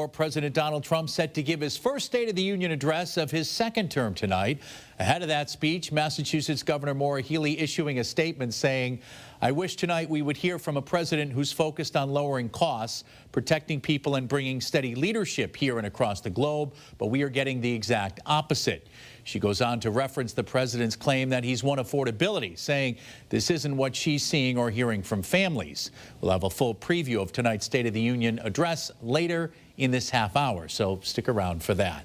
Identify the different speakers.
Speaker 1: President Donald Trump set to give his first State of the Union address of his second term tonight. Ahead of that speech, Massachusetts Governor Maura Healey issuing a statement saying, "I wish tonight we would hear from a president who's focused on lowering costs, protecting people, and bringing steady leadership here and across the globe, but we are getting the exact opposite." She goes on to reference the president's claim that he's won affordability, saying this isn't what she's seeing or hearing from families. We'll have a full preview of tonight's State of the Union address later in this half hour, so stick around for that.